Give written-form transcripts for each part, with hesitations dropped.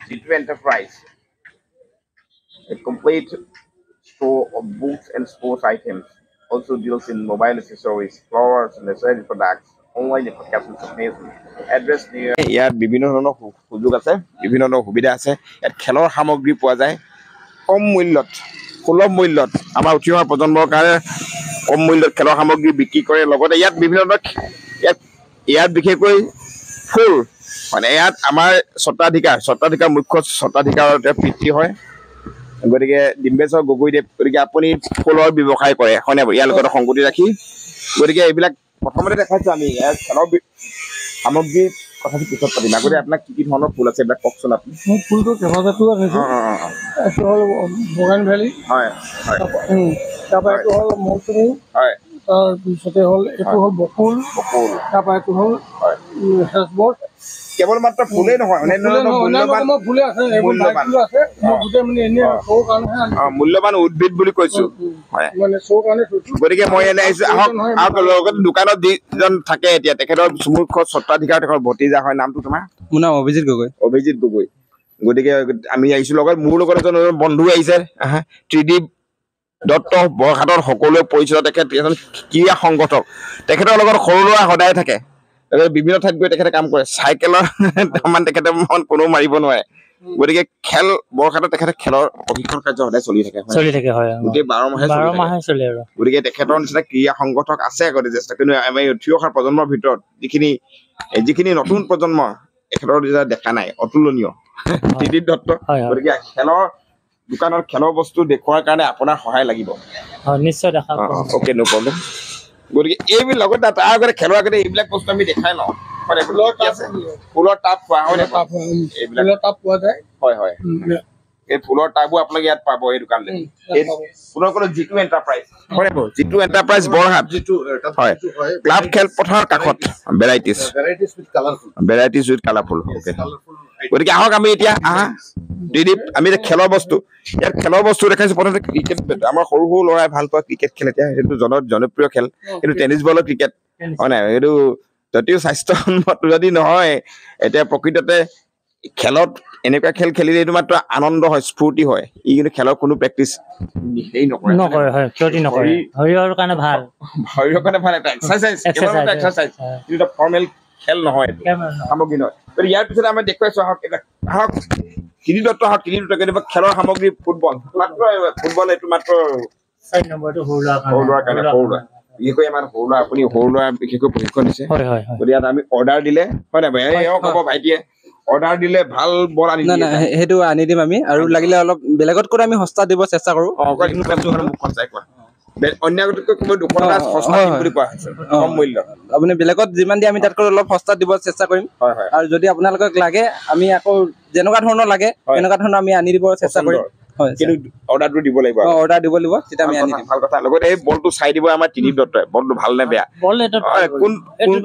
G2 Enterprise, a complete store of books and sports items. Also deals in mobile accessories, flowers, and necessary products. Online applications amazing. Address near. ইয়াত বিভিন্ন ধৰণৰ সুযোগ আছে, বিভিন্ন ধৰণৰ সুবিধা আছে। ইয়াত খেলৰ সামগ্ৰী পোৱা যায় কম মূল্যত, সুলভ মূল্যত। আমাৰ উঠি অহা প্ৰজন্মৰ কাৰণে কম মূল্যত খেলৰ সামগ্ৰী বিক্ৰী কৰে। লগতে ইয়াত বিভিন্ন ধৰণৰ ইয়াত বিশেষকৈ ফুল মানে ইয়াত আমাৰ স্বত্বাধিকাৰ মুখ্য স্বত্বাধিকাৰতে বৃদ্ধি হয়। গতিকে ডিম্বেশ্বৰ গগৈদেৱ, গতিকে আপুনি ফুলৰ ব্যৱসায় কৰে হয়নে? ইয়াৰ লগত সংগতি ৰাখি গতিকে এইবিলাক প্ৰথমতে দেখাইছো আমি ইয়াৰ খেলৰ সামগ্ৰীৰ কথাটো পিছত পাতিম। আগতে আপোনাক কি কি ধৰণৰ ফুল আছে এইবিলাক কওকচোন আপুনি। মোৰ ফুলটো কেইবাজাতো ৰাখিছো। এইটো হ'ল বগান ভেলী, হয় হয়। তাৰপৰা এইটো হ'ল মৌচুমী, হয়। তাৰপিছতে হ'ল এইটো হ'ল বকুল, তাৰপৰা এইটো হ'ল হেজবৰ্ড। কেৱল মাত্ৰ ফুলেই নহয়, মূল্যৱান উদ্ভিদ বুলি কৈছো। গতিকে মই এনে আহিছো আহক লগত দোকানত যিজন থাকে এতিয়া তেখেতৰ মুখ্য স্বত্বাধিকাৰ তেখেতৰ ভতিজা হয়। নামটো তোমাৰ? মোৰ নাম অভিজিত গগৈ। অভিজিত গগৈ। গতিকে আমি আহিছো লগত মোৰ লগত এজন বন্ধু আহিছে ত্ৰিদীপ দত্ত বৰঘাটৰ সকলোৱে পৰিচিত। তেখেত এজন ক্ৰীড়া সংগঠক। তেখেতৰ লগত সৰু ল'ৰা সদায় থাকে। বিভিন্ন ঠাইত গৈ তেখেতে কাম কৰে। চাইকেলৰ সমান তেখেতে কোনো মাৰিব নোৱাৰে। গতিকে খেল বৰঘাটত তেখেতে খেলৰ প্ৰশিক্ষণ কাৰ্য সদায় চলি থাকে হয়। গোটেই 12 মাহে চলে আৰু গতিকে তেখেতৰ নিচিনা ক্ৰীড়া সংগঠক আছে আগতে জ্যেষ্ঠ, কিন্তু আমি উঠি অহা প্ৰজন্মৰ ভিতৰত যিখিনি নতুন প্ৰজন্ম তেখেতৰ দেখা নাই। অতুলনীয় ত্ৰিদীপ দত্ত। গতিকে খেলৰ দোকানৰ খেলৰ বস্তু দেখুৱাৰ কাৰণে আপোনাৰ সহায় লাগিব। নিশ্চয় দেখা অ'কে, নো প্ৰব্লেম। গতিকে এইবিলাক লগতে তাৰ আগতে খেলৰ আগতে এইবিলাক বস্তু আমি দেখাই লওঁ। ফুলৰ টাব পোৱা হয়, এইবিলাক টাব পোৱা যায়। হয় হয়, এই ফুলৰ টাবো আপোনালোকে ইয়াত পাব এই দোকানতে। পুনৰ ক'লো G2 এণ্টাৰপ্ৰাইজ হয়, G2 এণ্টাৰপ্ৰাইজ বৰহাট হয়, ক্লাব খেলপথাৰৰ কাষত। Varieties with colourful. গতিকে আহক আমি এতিয়া আমি এতিয়া খেলৰ বস্তু দেখাইছো। প্ৰথমতে ক্ৰিকেট, আমাৰ সৰু সৰু ল'ৰাই ভাল পোৱা ক্ৰিকেট খেল। এতিয়া সেইটো জনপ্ৰিয় খেল, কিন্তু টেনিছ বলৰ ক্ৰিকেট হয় নাই? সেইটো যদিও স্বাস্থ্যসন্মত যদি নহয়, এতিয়া প্ৰকৃততে খেলত এনেকুৱা খেল খেলিলে এইটো মাত্ৰ আনন্দ হয়, স্ফূৰ্তি হয়। ই কিন্তু খেলৰ কোনো প্ৰেক্টিচ নকৰে, ক্ষতি নকৰে। শৰীৰৰ কাৰণে ভাল, এটা এক্সাৰচাইজ, কিন্তু ফৰ্মেল খেল নহয়, সামগ্ৰী নহয়। গতিকে ইয়াৰ পিছতে আমি দেখুৱাইছো আহক ত্ৰিদীপ দত্ত কেতিয়াবা খেলৰ সামগ্ৰী ফুটবল এইটো মাত্ৰ 4 নম্বৰটো সৰু ল'ৰাৰ কাৰণে। বিশেষকৈ আমাৰ সৰু ল'ৰা, আপুনি সৰু ল'ৰা বিশেষকৈ প্ৰশিক্ষণ দিছে। গতিকে ইয়াত আমি অৰ্ডাৰ দিলে হয় নাই? ক'ব ভাইটিয়ে অৰ্ডাৰ দিলে ভাল বল আনি নাই সেইটো আনি দিম আমি, আৰু লাগিলে অলপ বেলেগত কৰি আমি সস্তা দিব চেষ্টা কৰো। আপুনি বেলেগত যিমান দিয়ে আমি তাতকৈ অলপ সস্তাত দিব চেষ্টা কৰিম। আৰু যদি আপোনালোকক লাগে, আমি আকৌ যেনেকুৱা ধৰণৰ লাগে তেনেকুৱা ধৰণৰ আমি আনি দিব চেষ্টা কৰিম। কিন্তু অৰ্ডাৰটো দিব লাগিব, তেতিয়া আমি আনি দিম। ভাল কথা। লগতে এই বলটো চাই দিব আমাৰ ত্ৰিদীপ দত্তই, বলটো ভাল নে বেয়া, কোন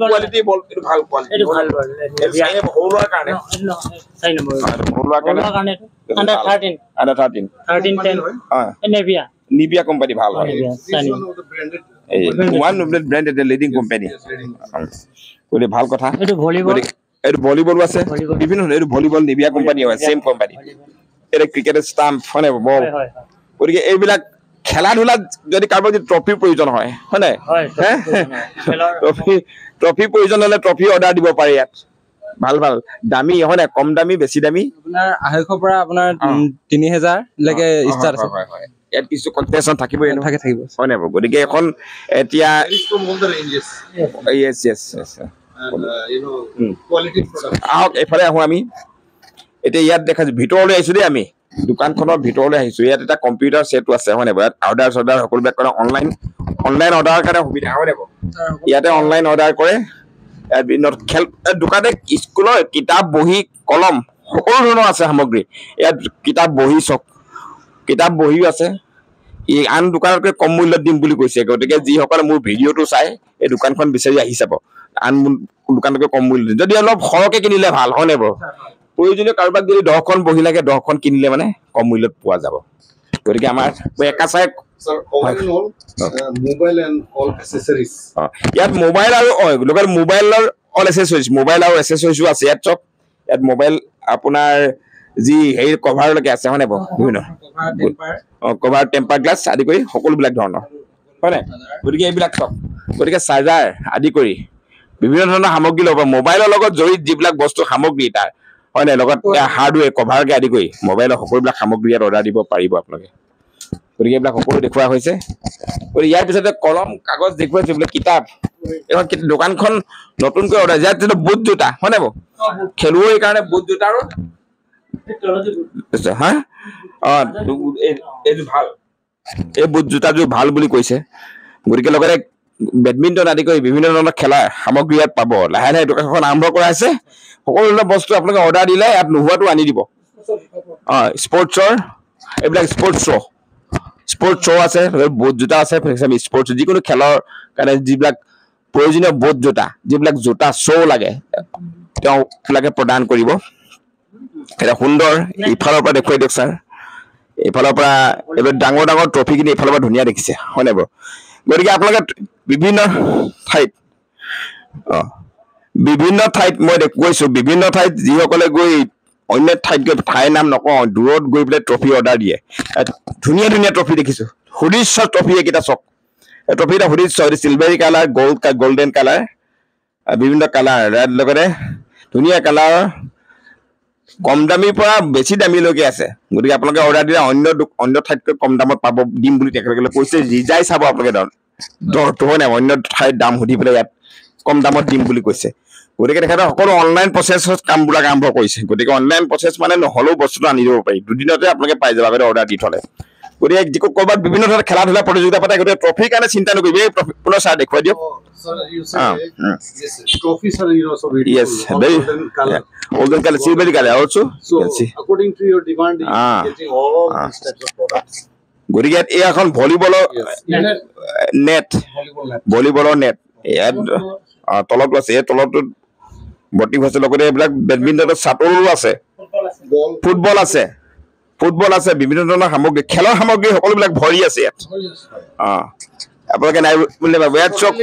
কোৱালিটিৰ বল, কিন্তু ভাল কোৱালিটি। সৰু ল'ৰাৰ কাৰণে নিভিয়া কোম্পানী ভাল হয়, লিডিং কোম্পানী। গতিকে ভাল কথা। এইটো ভলীবলো আছে, বিভিন্ন এইটো ভলীবল নিভিয়া কোম্পানী হয়, ছেম কোম্পানী। এটা ক্ৰিকেটৰ ষ্টাম্প হয় নাই বল। গতিকে এইবিলাক খেলা ধূলাত যদি কাৰোবাৰ যদি ট্ৰফিৰ প্ৰয়োজন হয় নাই, ট্ৰফিৰ প্ৰয়োজন হলে ট্ৰফি অৰ্ডাৰ দিব পাৰে ইয়াত। ভাল দামী হয় নাই, কম দামী, বেছি দামী, আপোনাৰ 250 পৰা আপোনাৰ 3000 লৈকে ষ্টাৰ্ট আছে। ইয়াত কিছু কনচেছন থাকিব হয় নাই? গতিকে এখন এতিয়া আহক এইফালে আহো আমি। এতিয়া ইয়াত দেখাইছো, ভিতৰলৈ আহিছো দেই, আমি দোকানখনৰ ভিতৰলৈ আহিছো। ইয়াত এটা কম্পিউটাৰ ছেটো আছে হয় নাই? ইয়াত অৰ্ডাৰ সকলোবিলাক কৰে, অনলাইন অৰ্ডাৰৰ কাৰণে সুবিধা হয় নাই? ইয়াতে অনলাইন অৰ্ডাৰ কৰে। ইয়াত বিভিন্ন খেল দোকানে স্কুলৰ কিতাপ, বহী, কলম সকলো ধৰণৰ আছে সামগ্ৰী। ইয়াত কিতাপ বহীও আছে। আন দোকানতকৈ কম মূল্যত দিম বুলি কৈছে। গতিকে যিসকলে মোৰ ভিডিঅ'টো চাই এই দোকানখন বিচাৰি আহি চাব, আন দোকানতকৈ কম মূল্য। যদি অলপ সৰহকে কিনিলে ভাল হয় নাই বাৰু? প্ৰয়োজনীয় কাৰোবাক যদি 10খন বহি লাগে, 10খন কিনিলে মানে কম মূল্যত পোৱা যাব। গতিকে আমাৰ ইয়াত মোবাইল আৰু মোবাইলৰ অল এচেছৰিজ, মোবাইল আৰু এচেছৰিজো আছে। ইয়াত চব, ইয়াত মোবাইল আপোনাৰ যি হেৰি কভাৰলৈকে আছে হয় নাই বাৰু বিভিন্ন কভাৰ টেম্পাৰ গ্লাছ আদি কৰি সকলোবিলাক ধৰণৰ হয় নাই গতিকে এইবিলাক চব গতিকে চাৰ্জাৰ আদি কৰি বিভিন্ন ধৰণৰ সামগ্ৰী ল'ব মোবাইলৰ লগত জড়িত যিবিলাক বস্তু সামগ্ৰী তাৰ হয় নাই লগত হাৰ্ডৱেৰ কভাৰকে আদি কৰি মোবাইলৰ সকলোবিলাক সামগ্ৰী ইয়াত অৰ্ডাৰ দিব পাৰিব আপোনালোকে গতিকে এইবিলাক সকলো দেখুওৱা হৈছে গতিকে ইয়াৰ পিছতে কলম কাগজ দেখুৱাইছে বোলে কিতাপ এখন দোকানখন নতুনকৈ অৰ্ডাৰ ইয়াত বুট জোতা হয় নাই বাৰু খেলুৱৈৰ কাৰণে বুট জোতাৰো হা এইযোৰ ভাল এই বুট জোতাযোৰ ভাল বুলি কৈছে গতিকে লগতে বেডমিণ্টন আদি কৰি বিভিন্ন ধৰণৰ খেলা সামগ্ৰী ইয়াত পাব লাহে লাহে দোকানখন আৰম্ভ কৰা হৈছে সকলো ধৰণৰ বস্তু আপোনালোকে অৰ্ডাৰ দিলে ইয়াত নোহোৱাটো আনি দিব স্পৰ্টছৰ এইবিলাক স্পৰ্টছ শ্ব' আছে বুট জোতা আছে স্পৰ্টছ যিকোনো খেলৰ কাৰণে যিবিলাক প্ৰয়োজনীয় বুট জোতা যিবিলাক জোতা শ্ব' লাগে তেওঁবিলাকে প্ৰদান কৰিব এটা সুন্দৰ ইফালৰ পৰা দেখুৱাই দিয়ক ছাৰ এইফালৰ পৰা এইবিলাক ডাঙৰ ডাঙৰ ট্ৰফিখিনি এইফালৰ পৰা ধুনীয়া দেখিছে হয় নাই বাৰু গতিকে আপোনালোকে বিভিন্ন ঠাইত মই গৈছো বিভিন্ন ঠাইত যিসকলে গৈ অন্য ঠাইত গৈ ঠাইৰ নাম নকওঁ দূৰত গৈ পেলাই ট্ৰফি অৰ্ডাৰ দিয়ে ধুনীয়া ধুনীয়া ট্ৰফি দেখিছো সুদৃশ্য ট্ৰফি এইকেইটা চক এই ট্ৰফিটা সুদৃশ্য চিলভাৰী কালাৰ গল্ডেন কালাৰ বিভিন্ন কালাৰ লগতে ধুনীয়া কালাৰ কম দামীৰ পৰা বেছি দামীলৈকে আছে গতিকে আপোনালোকে অৰ্ডাৰ দিলে অন্য ঠাইতকৈ কম দামত পাব দিম বুলি তেখেতসকলে কৈছে ৰিজাই চাব আপোনালোকে দৰটো হয় নাই অন্য ঠাইত দাম সুধি পেলাই ইয়াত কম দামত দিম বুলি কৈছে গতিকে তেখেতে সকলো অনলাইন প্ৰচেছত কামবিলাক আৰম্ভ কৰিছে গতিকে অনলাইন প্ৰচেছ মানে নহ'লেও বস্তুটো আনি দিব পাৰি দুদিনতে আপোনালোকে পাই যাব আগতে অৰ্ডাৰ দি থলে গতিকে যিকো ক'ৰবাত বিভিন্ন ধৰণৰ খেলা ধূলা প্ৰতিযোগিতা পাতে গতিকে ট্ৰফিৰ কাৰণে চিন্তা নকৰিব এই ট্ৰফি পুনৰ ছাৰ দেখুৱাই দিয়ক Trophies are, so beautiful. Yes, golden color. Golden color, silvery color also. So, according to your demand, you are getting all these types of products. গতিকে এই এখন ভলীবলৰ নেট ভলীবলৰ নেট ইয়াত তলতো আছে এই তলতো ভৰ্তি হৈছে লগতে এইবিলাক বেডমিণ্টনৰ চাটলো আছে ফুটবল আছে বিভিন্ন ধৰণৰ সামগ্ৰী খেলৰ সামগ্ৰী সকলোবিলাক ভৰি আছে ইয়াত আপোনালোকে নাই বুলি ভাবে ইয়াত চব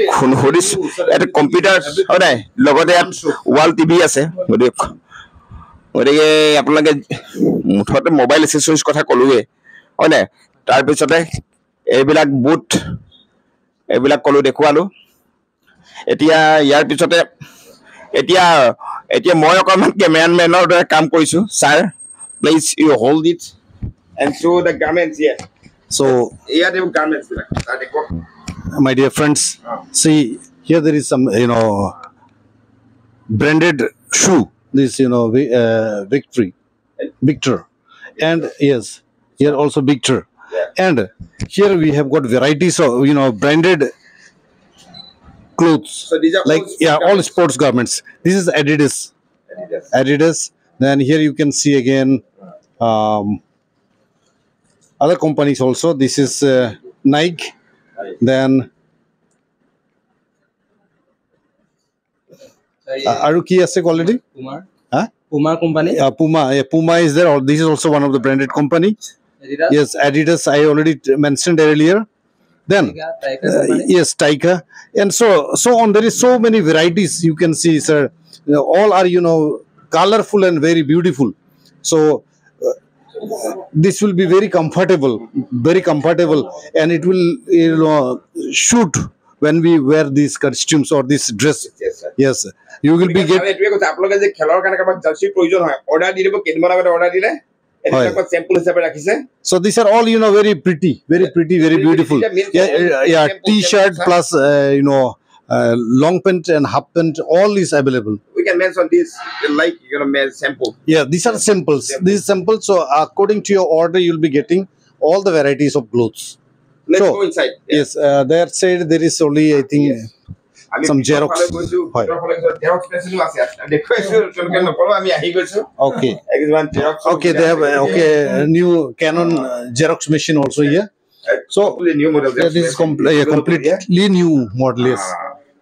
ইয়াত কম্পিউটাৰ হয় নাই লগতে ইয়াত ৱাল টিভি আছে গতিকে আপোনালোকে মুঠতে মোবাইল এচেচৰিজ কথা ক'লোৱে হয় নাই তাৰপিছতে এইবিলাক বুট এইবিলাক ক'লো দেখুৱালো এতিয়া ইয়াৰ পিছতে এতিয়া মই অকণমান কেমেৰামেনৰ দৰে কাম কৰিছো sir please you hold it and show' the garments here So, ইয়াত এইবোৰ গাৰ্মেণ্টছ বিলাক দেখুৱাওক my dear friends, see here there is some branded shoe. This Victor, and yes, here also Victor, and here we have got varieties of branded clothes. So these are all sports garments. This is Adidas. Then here you can see again other companies also. This is Nike. Then aru ki ase quality Puma company Puma is there this is also one of the branded company Adidas. Yes, Adidas I already mentioned earlier. Then yes, Taika, and so on. There is so many varieties you can see, sir. All are colorful and very beautiful. So this will be very comfortable, and it will shoot when we wear these costumes or this dress. Yes, you will be get. এইটোৱে কথা আপোনালোকে যে খেলৰ কাৰণে কাৰোবাক jersey প্ৰয়োজন হয় order দি দিব কেইদিনমান আগতে অৰ্ডাৰ দিলে এনেকুৱা চেম্পল হিচাপে ৰাখিছে So these are all very pretty, very beautiful. T-shirt plus long pant and half pant, all is available. we can mention this like sample Yeah, these are samples. These samples. So according to your order, you'll be getting all the varieties of clothes. let's go inside Yes, there said there is only I think some Xerox. Xerox machine আছে দেখুৱাইছো তেওঁলোকে নকৰো আমি আহি গৈছো Okay. একজন Xerox Okay, they have new Canon Xerox machine also here. So new model this is completely new model. Yes.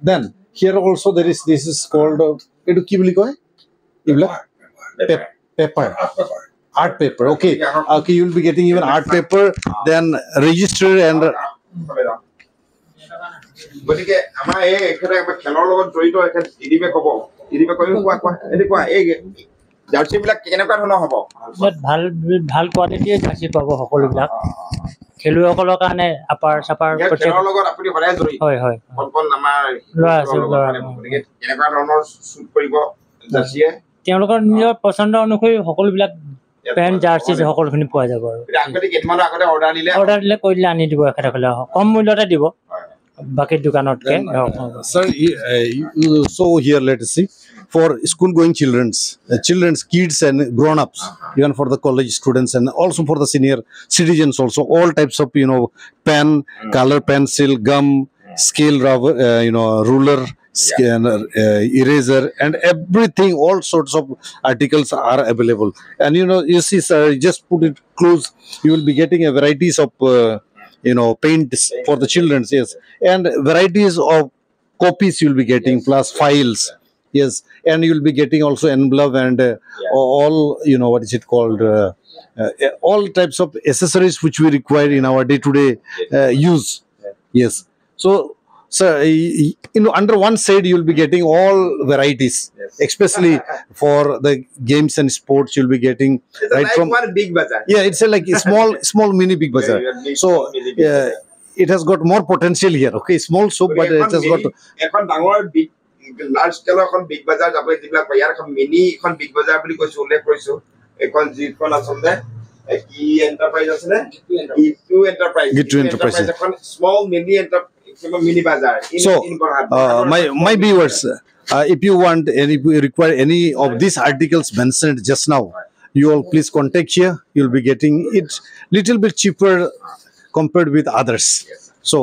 Then here also this is called etu ki boli koy ibla paper art paper. Okay, you'll be getting even art paper, then register and গতিকে আমাৰ এই এখানে খেলৰ লগত জড়িত এখন ইডিবে কব কোৱা এনে কোৱা এই জাৰ্চি বিলাক কেনেকুৱা ধৰণৰ হ'ব ইয়াত ভাল ভাল কোৱালিটিৰ জাৰ্চি পাব সকলোবিলাক খেলুৱৈসকলৰ কাৰণে আপাৰ চাপাৰ খেলৰ লগত আপুনি সদায় জড়িত হয় হয় কণ আমাৰ ল'ৰা আছে ল'ৰা গতিকে কেনেকুৱা ধৰণৰ শ্বুট কৰিব জাৰ্চিয়ে তেওঁলোকৰ নিজৰ পচন্দ অনুসৰি সকলোবিলাক পেণ্ট জাৰ্চি সকলোখিনি পোৱা যাব আৰু আগতে কেইদিনমানৰ আগতে অৰ্ডাৰ দিলে কৈ দিলে আনি দিব একেবাৰে কম মূল্যতে দিব বাকী দোকানতকৈ Sir, so here let us see for school going children's kids and grown ups, even for the college students and also for the senior citizens also, all types of pen, color pencil, gum, scale rubber, ruler, scanner, eraser, and everything, all sorts of articles are available. And you see, sir, just put it close, you will be getting a varieties of paints for the children's, yes, and varieties of copies you will be getting, plus files, yes, and you will be getting also envelope and all what is it called, all types of accessories which we require in our day-to-day use, yes. So sir, under one side you will be getting all varieties, especially for the games and sports you will be getting right from one big bazaar. Yeah, it's like a small mini big bazaar. So it has got more potential here. Okay, small soap, but it has got এখন ডাঙৰ big large scale এখন big bazaar যাব যিবিলাক ইয়াৰ এখন mini এখন big bazaar বুলি কৈছো উল্লেখ কৰিছো এখন যিখন আচলতে কি এন্টাৰপ্ৰাইজ আছে Gitu Enterprise এখন small mini bazaar so my viewers, if you want and if you require any of these articles mentioned just now, you all please contact here. You'll be getting it little bit cheaper compared with others. So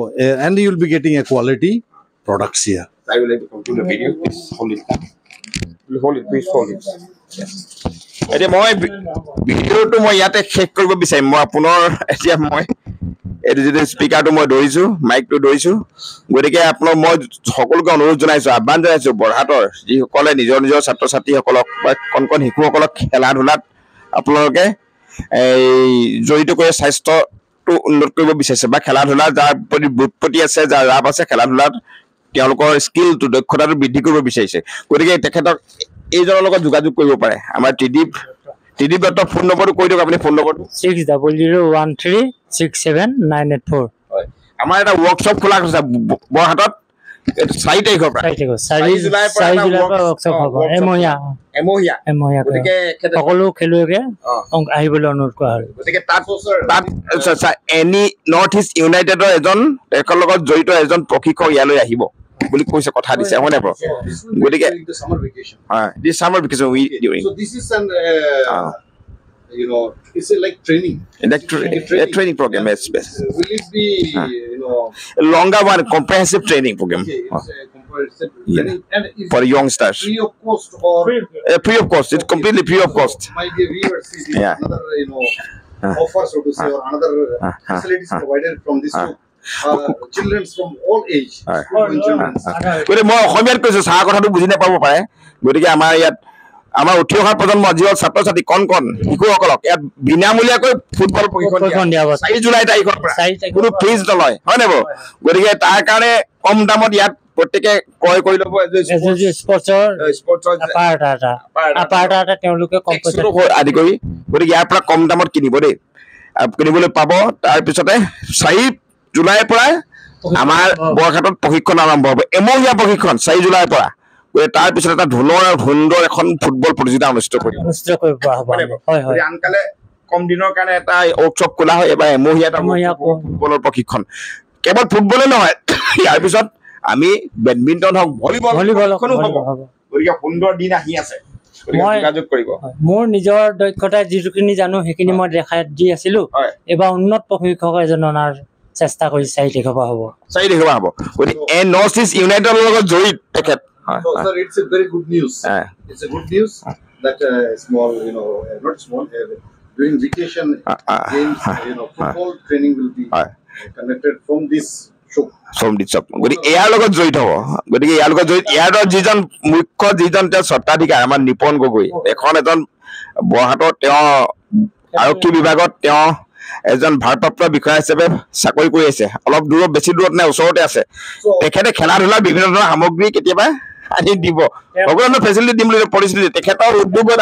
and you'll be getting a quality products here. I would like to conclude the video. Please hold it. Please hold it. এতিয়া মই ভিডিঅ'টো মই ইয়াতে শেষ কৰিব বিচাৰিম মই আপোনাৰ এতিয়া মই এইটো যদি স্পীকাৰটো মই ধৰিছো মাইকটো ধৰিছো গতিকে আপোনাক মই সকলোকে অনুৰোধ জনাইছো আহ্বান জনাইছো বৰহাটৰ যিসকলে নিজৰ নিজৰ ছাত্ৰ ছাত্ৰীসকলক বা কণ শিশুসকলক খেলা ধূলাত আপোনালোকে এই জড়িত কৰি স্বাস্থ্যটো উন্নত কৰিব বিচাৰিছে বা খেলা ধূলা যাৰ প্ৰতি বুটপতি আছে যাৰ ৰাপ আছে খেলা ধূলাত তেওঁলোকৰ স্কিলটো দক্ষতাটো বৃদ্ধি কৰিব বিচাৰিছে গতিকে তেখেতক এইজনৰ লগত যোগাযোগ কৰিব পাৰে আমাৰ ত্ৰিদীপ দত্তৰ ফোন নম্বৰটো কৈ দিয়ক আপুনি ফোন নম্বৰটো 6001367984 হয় আমাৰ এটা ৱৰ্কশ্বপ খোলা আছে বৰহাটত 4 তাৰিখৰ পৰা 4 জুলাইৰ পৰা ৱৰ্কশ্বপ হ'ব এমহীয়া গতিকে সকলো খেলুৱৈকে আহিবলৈ অনুৰোধ কৰা হ'ল গতিকে তাত এনি নৰ্থ ইষ্ট ইউনাইটেডৰ এজন তেখেতৰ লগত জড়িত এজন প্ৰশিক্ষক ইয়ালৈ আহিব বুলি কৈছে কথা দিছে হয় নাই গতিকে this summer vacation we doing So this is an it's like training. A training program yes. Will it be Longer one comprehensive training program okay, it's a comprehensive training and is for youngsters free of cost or free of cost it's completely free of cost my dear viewers see another offer so to say or another facilities provided from this children from all age গতিকে মই অসমীয়াত কৈছো চাহ কথাটো বুজি নাপাব পাৰে গতিকে আমাৰ ইয়াত আমাৰ উঠি অহা প্ৰজন্ম যিসকল ছাত্ৰ ছাত্ৰী কণ শিশুসকলক ইয়াত বিনামূলীয়াকৈ ফুটবল প্ৰশিক্ষণ দিয়া হ'ব 4 জুলাই তাৰিখৰ পৰা কোনো ফিজ নলয় হয় নাই বাৰু গতিকে তাৰ কাৰণে কম দামত ইয়াত প্ৰত্যেকে ক্ৰয় কৰি ল'ব স্পৰ্টছৰ আপাৰ তেওঁলোকে আদি কৰি গতিকে ইয়াৰ পৰা কম দামত কিনিবলৈ পাব তাৰপিছতে 4 জুলাইৰ পৰা আমাৰ বৰঘাটত প্ৰশিক্ষণ আৰম্ভ হ'ব এমহীয়া প্ৰশিক্ষণ 4 জুলাইৰ পৰা তাৰপিছত এটা সুন্দৰ এখন ফুটবল প্ৰতিযোগিতা অনুষ্ঠিত কৰিব আনকালে কম দিনৰ কাৰণে এটা ৱৰ্কশ্বপ খোলা হয় এবাৰ এমহীয়া ফুটবলৰ প্ৰশিক্ষণ কেৱল ফুটবলে নহয় ইয়াৰ পিছত আমি বেডমিণ্টন হওক ভলীবল গতিকে সুন্দৰ দিন আহি আছে যোগাযোগ কৰিব মোৰ নিজৰ দক্ষতা যিখিনি জানো সেইখিনি মই দেখাই দি আছিলো এবাৰ উন্নত প্ৰশিক্ষক এজন অনাৰ চেষ্টা কৰি 4 তাৰিখৰ পৰা হ'ব গতিকে নৰ্থ ইষ্ট ইউনাইটেডৰ লগত জড়িত তেখেত So, sir, it's a very good news. It's a good news that small, not small, during vacation games, football training will be conducted from this shop. গতিকে ইয়াৰ লগত জড়িত হ'ব গতিকে ইয়াৰ লগত জড়িত ইয়াৰ যিজন মুখ্য যিজন তেওঁ স্বত্বাধিকাৰ আমাৰ নিপন গগৈ এখন এজন বৰহাটৰ তেওঁ আৰক্ষী বিভাগত তেওঁ এজন ভাৰপ্ৰাপ্ত বিষয়া হিচাপে চাকৰি কৰি আছে অলপ দূৰত বেছি দূৰত নাই ওচৰতে আছে তেখেতে খেলা ধূলা বিভিন্ন ধৰণৰ সামগ্ৰী কেতিয়াবা আনি দিব সকলো ফেচিলিটি দিম বুলি পৰিস্থিতি তেখেতৰ উদ্যোগত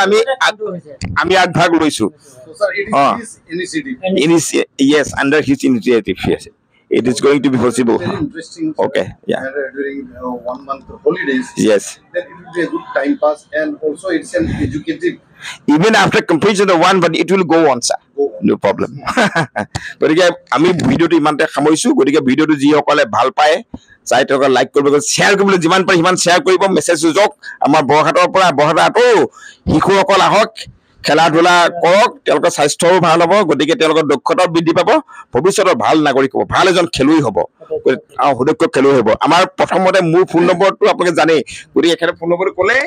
আমি আগভাগ লৈছো So, sir, it is his initiative. yes under his initiative yes it is going to be possible Very interesting. Sir. okay yeah During 1 month holidays. yes Then it will be a good time pass, and also it's an educative. even after completion of one but it will go on sir no problem গতিকে আমি ভিডিওটো ইমানতে সামৰিছো গতিকে ভিডিওটো যিসকলে ভাল পায় চাই তেওঁলোকে লাইক কৰিব শ্বেয়াৰ কৰিবলৈ যিমান পাৰে সিমান শ্বেয়াৰ কৰিব মেছেজ যাওক আমাৰ বৰহাটৰ পৰা বৰহাটো শিশুসকল আহক খেলা ধূলা কৰক তেওঁলোকৰ স্বাস্থ্যও ভাল হ'ব গতিকে তেওঁলোকৰ দক্ষতাও বৃদ্ধি পাব ভৱিষ্যতৰ ভাল নাগৰিক হ'ব ভাল এজন খেলুৱৈ হ'ব সুদক্ষ খেলুৱৈ হ'ব আমাৰ প্ৰথমতে মোৰ ফোন নম্বৰটো আপোনালোকে জানেই গতিকে এখেতে ফোন নম্বৰটো ক'লে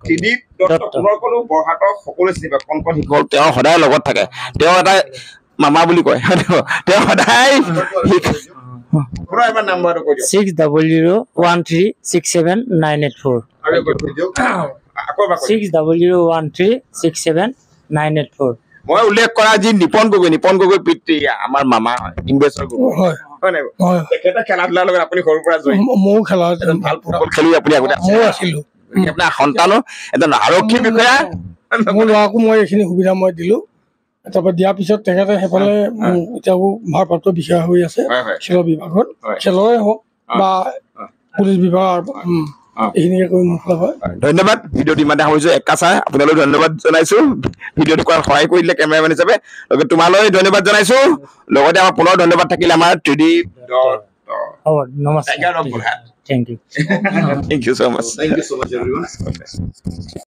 ত্ৰিদীপ দত্ত কোনো বৰহাটৰ সকলো চিনি পায় কণ শিশুসকল তেওঁ সদায় লগত থাকে তেওঁ এটা মামা বুলি কয় তেওঁ সদায় 60136798 60136798 মই উল্লেখ কৰা যি নিপন গগৈ পিতৃ আমাৰ মামা ইনভেষ্টৰ গগৈ হয় নাই তেখেতে খেলা ধূলাৰ লগত আপুনি সৰুৰ পৰা জড়িত ময়ো খেলা ভাল ফুটবল খেলি আপুনি আগতে ময়ো আছিলো আপোনাৰ সন্তানো এজন আৰক্ষী বিষয়া মোৰ ল'ৰাকো মই এইখিনি সুবিধা মই দিলো তাৰপৰা দিয়াৰ পিছত তেখেতে সেইফালে এতিয়াও ভাৰপ্ৰাপ্ত বিষয়া হৈ আছে খেলৰ বিভাগত খেলৰে হওক বা পুলিচ বিভাগ এইখিনিকে কৰি মোক হয় ধন্যবাদ ভিডিঅ'টো ইমানে সামৰিছো একা চাই আপোনালৈ ধন্যবাদ জনাইছো ভিডিঅ'টো কৰাত সহায় কৰি দিলে কেমেৰামেন হিচাপে লগতে তোমালৈ ধন্যবাদ জনাইছো লগতে আমাৰ পুনৰ ধন্যবাদ থাকিলে আমাৰ ত্ৰিদীপ নমস্কাৰ Thank you. Thank you. Thank you so much. Thank you so much, everyone.